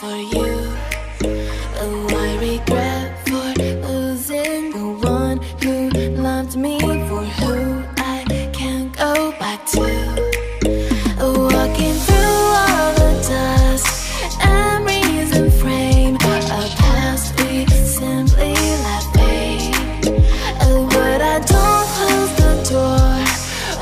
for you. Oh, I regret for losing the one who loved me, for who I can't go back to. Walking through all the dust, memories and frame, a past we simply let fade. Oh, but I don't close the door,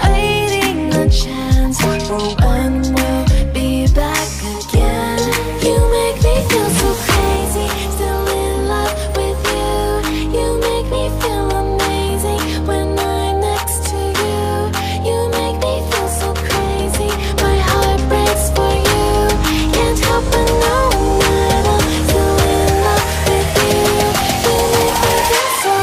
waiting a chance for when we'll be back again. You make me feel so crazy, still in love with you. You make me feel amazing when I'm next to you. You make me feel so crazy, my heart breaks for you. Can't help but know that I'm still in love with you. You make me feel so.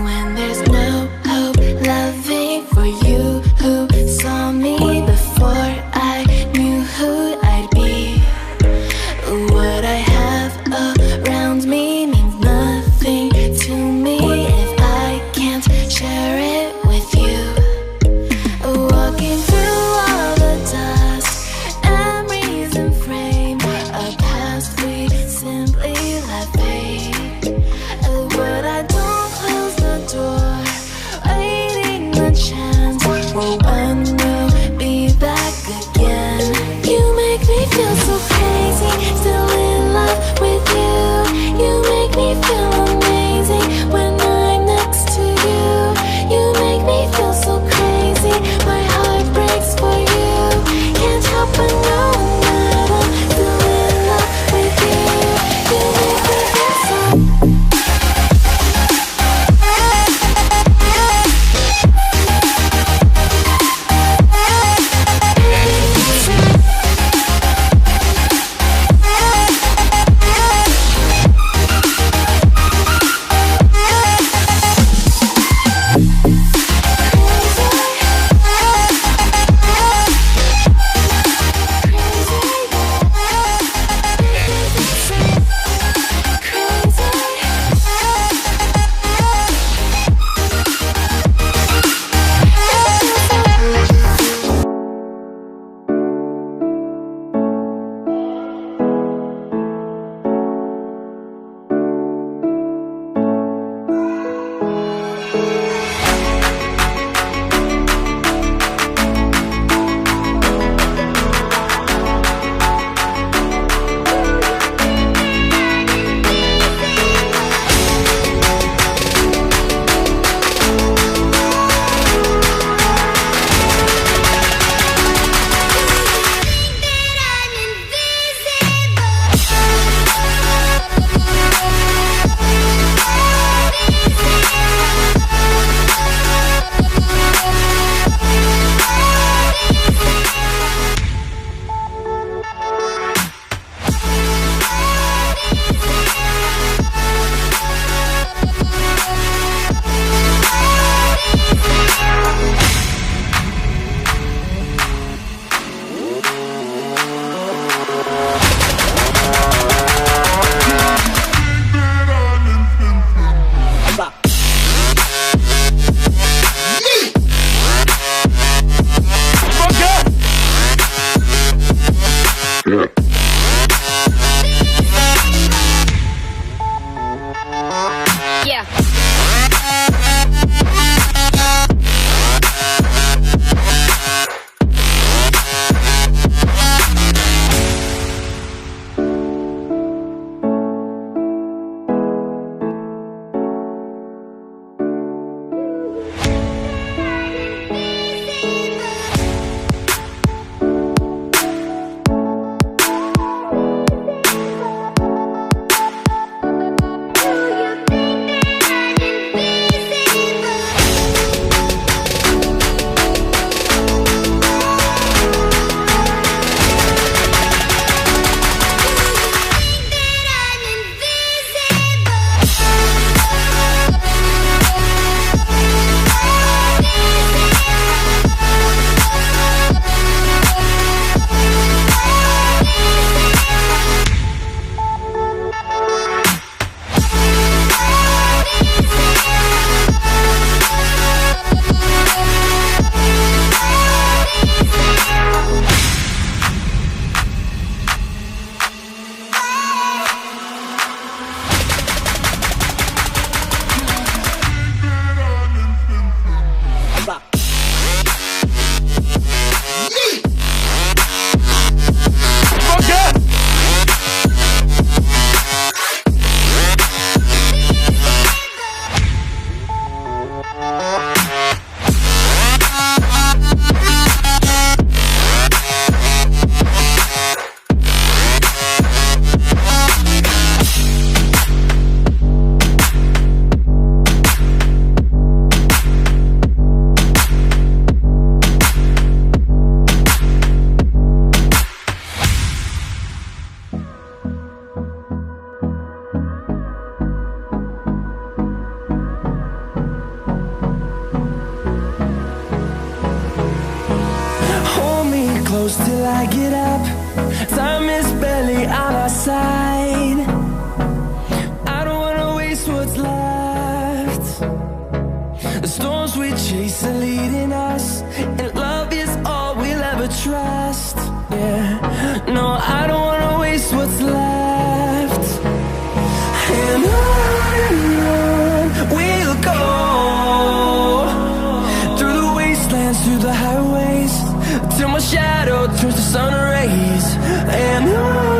When there's no hope loving for you who saw me before I knew who I'd be. What I have around me means nothing to me if I can't share it with you. Walking through all the dust, memories and frame, a past we simply let fade. But I don't close the door, waiting a chance for when we'll be close till I get up. Time is barely on our side. I don't wanna waste what's left. The storms we chase are leading us, and love is all we'll ever trust. Yeah, no, I don't wanna waste what's left. And on we'll go, through the wastelands, through the highways, till my shadow turns to sun rays. And on